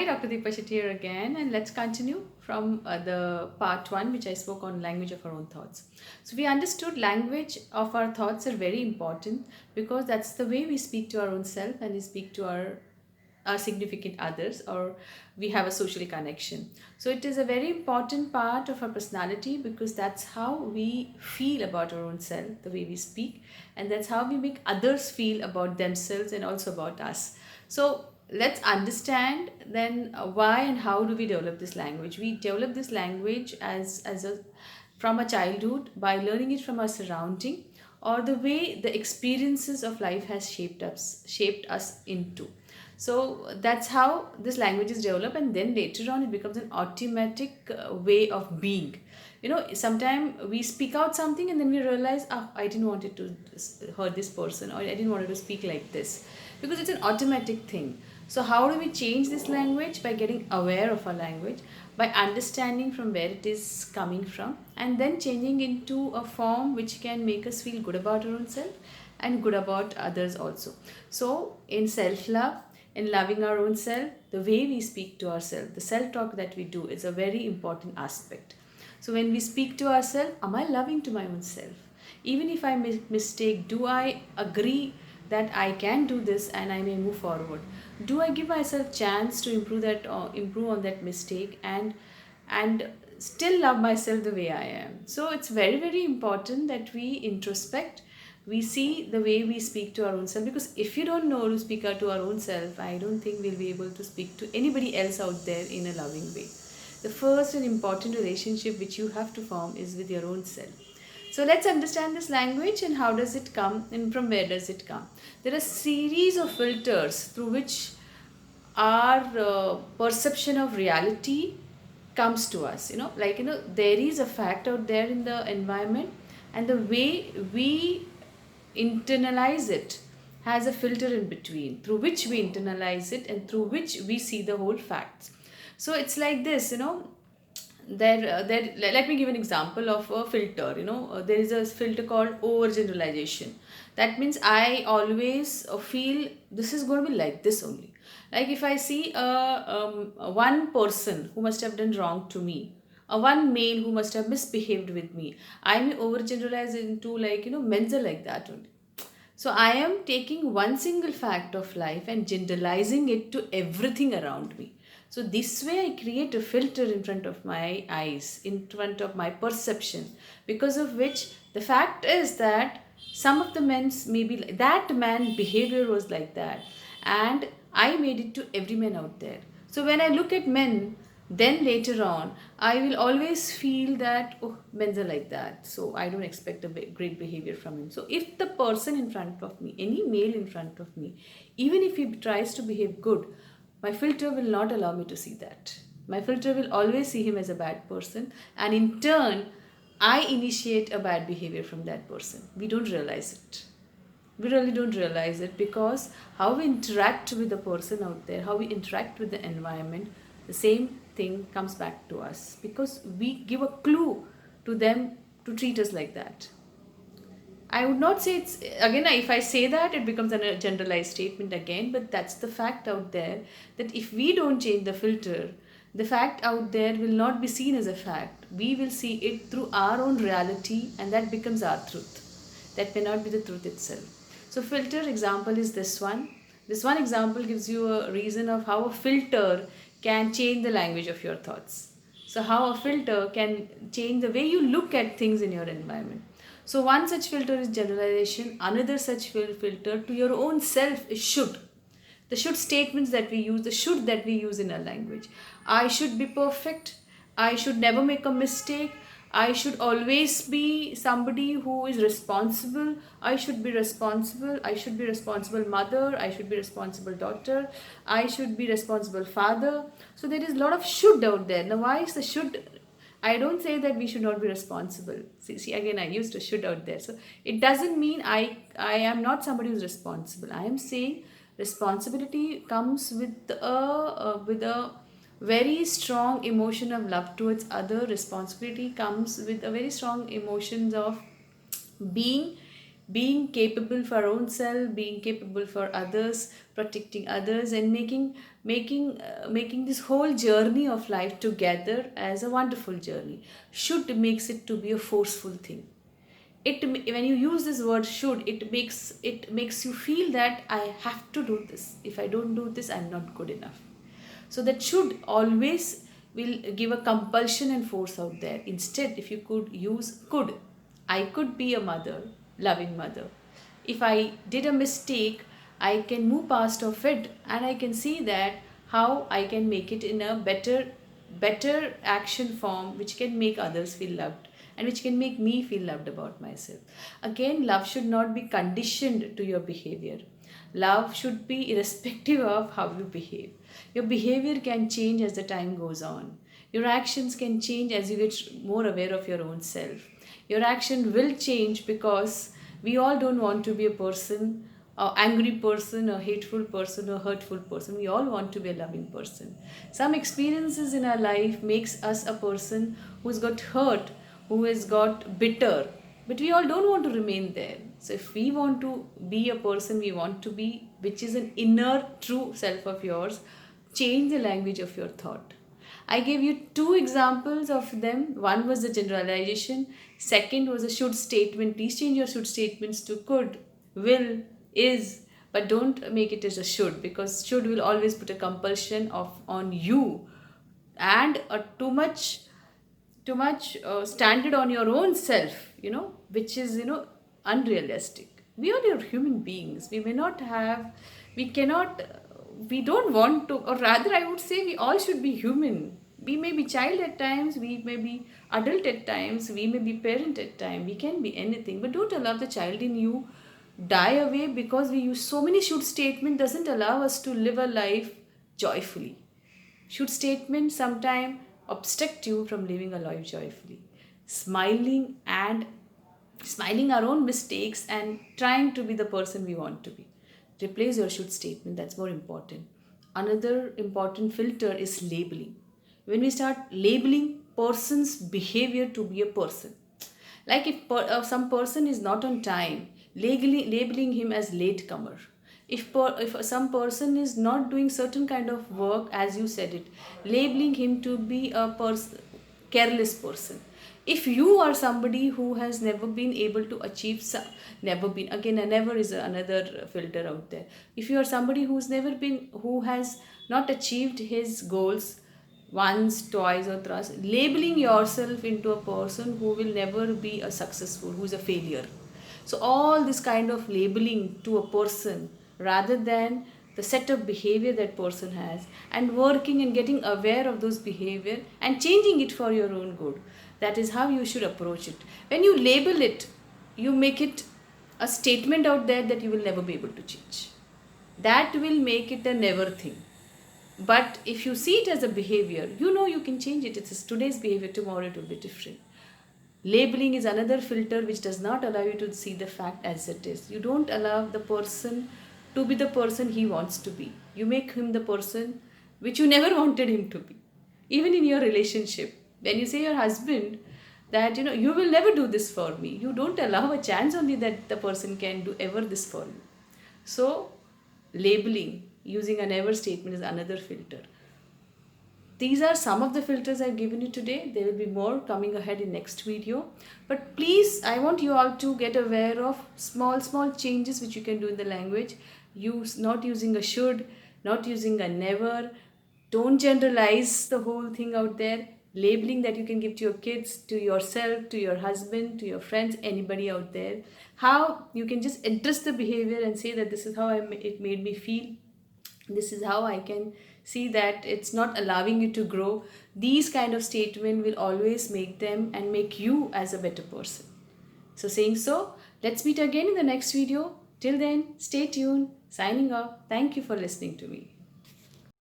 Hi, Dr. Deepa here again, and let's continue from the part one, which I spoke on language of our own thoughts. So, we understood language of our thoughts are very important because that's the way we speak to our own self and we speak to our significant others, or we have a social connection. So, it is a very important part of our personality because that's how we feel about our own self, the way we speak, and that's how we make others feel about themselves and also about us. So, let's understand then why and how do we develop this language. We develop this language as a from a childhood by learning it from our surrounding or the way the experiences of life has shaped us into. So that's how this language is developed, and then later on it becomes an automatic way of being. Sometimes we speak out something and then we realize, oh, I didn't want it to hurt this person, or I didn't want it to speak like this, because it's an automatic thing. So how do we change this language? By getting aware of our language, by understanding from where it is coming from, and then changing into a form which can make us feel good about our own self and good about others also. So in self-love, in loving our own self, the way we speak to ourselves, the self-talk that we do is a very important aspect. So when we speak to ourselves, am I loving to my own self? Even if I make mistake, do I agree that I can do this and I may move forward? Do I give myself chance to improve on that mistake and still love myself the way I am? So it's very, very important that we introspect, we see the way we speak to our own self, because if you don't know to speak out to our own self, I don't think we'll be able to speak to anybody else out there in a loving way. The first and important relationship which you have to form is with your own self. So let's understand this language and how does it come and from where does it come. There are series of filters through which our perception of reality comes to us. There is a fact out there in the environment, and the way we internalize it has a filter in between through which we internalize it and through which we see the whole facts. So it's like this. Let me give an example of a filter. There is a filter called overgeneralization. That means I always feel this is going to be like this only. Like if I see one person who must have done wrong to me, one male who must have misbehaved with me, I may overgeneralize into, like, men's are like that only. So I am taking one single fact of life and generalizing it to everything around me. So this way I create a filter in front of my eyes, in front of my perception, because of which the fact is that some of the men's maybe that man behavior was like that, and I made it to every man out there. So when I look at men, then later on I will always feel that, oh, men are like that, so I don't expect a great behavior from him. So if the person in front of me, any male in front of me, even if he tries to behave good, my filter will not allow me to see that. My filter will always see him as a bad person, and in turn I initiate a bad behavior from that person. We don't realize it. We really don't realize it, because how we interact with the person out there, how we interact with the environment, the same thing comes back to us, because we give a clue to them to treat us like that. I would not say it's, again, if I say that, it becomes a generalized statement again, but that's the fact out there, that if we don't change the filter, the fact out there will not be seen as a fact. We will see it through our own reality, and that becomes our truth. That may not be the truth itself. So, filter example is this one. This one example gives you a reason of how a filter can change the language of your thoughts. So, how a filter can change the way you look at things in your environment. So one such filter is generalization. Another such filter to your own self is should. The should statements that we use, the should that we use in our language. I should be perfect. I should never make a mistake. I should always be somebody who is responsible. I should be responsible. I should be responsible mother. I should be responsible daughter. I should be responsible father. So there is a lot of should out there. Now why is the should? I don't say that we should not be responsible. See, again, I used a should out there. So it doesn't mean I am not somebody who's responsible. I am saying responsibility comes with a very strong emotion of love towards other. Responsibility comes with a very strong emotions of being being capable for our own self, being capable for others, protecting others, and making this whole journey of life together as a wonderful journey. Should makes it to be a forceful thing. It, when you use this word should, it makes you feel that I have to do this. If I don't do this, I'm not good enough. So that should always will give a compulsion and force out there. Instead, if you could use could, I could be a mother, loving mother. If I did a mistake, I can move past of it, and I can see that how I can make it in a better action form, which can make others feel loved and which can make me feel loved about myself. Again, love should not be conditioned to your behavior. Love should be irrespective of how you behave. Your behavior can change as the time goes on. Your actions can change as you get more aware of your own self. Your action will change because we all don't want to be a person, a angry person, a hateful person, a hurtful person. We all want to be a loving person. Some experiences in our life makes us a person who's got hurt, who has got bitter, but we all don't want to remain there. So if we want to be a person we want to be, which is an inner true self of yours, change the language of your thought. I gave you two examples of them. One was the generalization, second was a should statement. Please change your should statements to could, will, is, but don't make it as a should, because should will always put a compulsion of on you, and a too much standard on your own self, which is unrealistic. We are your human beings. We may not have, we cannot, we don't want to, or rather I would say we all should be human. We may be child at times, we may be adult at times, we may be parent at times, we can be anything, but don't allow the child in you die away because we use so many should statement. Doesn't allow us to live a life joyfully. Should statements sometimes obstruct you from living a life joyfully, smiling our own mistakes and trying to be the person we want to be. Replace your should statement, that's more important. Another important filter is labeling. When we start labeling person's behavior to be a person, like if some person is not on time, labeling him as latecomer. If some person is not doing certain kind of work, as you said it, labeling him to be a careless person. If you are somebody who has never been able to achieve never been, again a never is another filter out there. If you are somebody who has not achieved his goals once, twice, or thrice, labeling yourself into a person who will never be a successful, who is a failure. So all this kind of labeling to a person rather than the set of behavior that person has, and working and getting aware of those behavior and changing it for your own good. That is how you should approach it. When you label it, you make it a statement out there that you will never be able to change. That will make it a never thing. But if you see it as a behavior, you can change it. It's today's behavior, tomorrow it will be different. Labeling is another filter which does not allow you to see the fact as it is. You don't allow the person to be the person he wants to be. You make him the person which you never wanted him to be. Even in your relationship, when you say your husband that you will never do this for me, you don't allow a chance only that the person can do ever this for you. So labeling using a never statement is another filter. These are some of the filters I've given you today. There will be more coming ahead in next video. But please, I want you all to get aware of small changes which you can do in the language. Not using a should, not using a never. Don't generalize the whole thing out there. Labeling that you can give to your kids, to yourself, to your husband, to your friends, anybody out there. How you can just address the behavior and say that this is how it made me feel. This is how I can see that it's not allowing you to grow. These kind of statement will always make them and make you as a better person. So saying so, let's meet again in the next video. Till then, stay tuned. Signing off. Thank you for listening to me.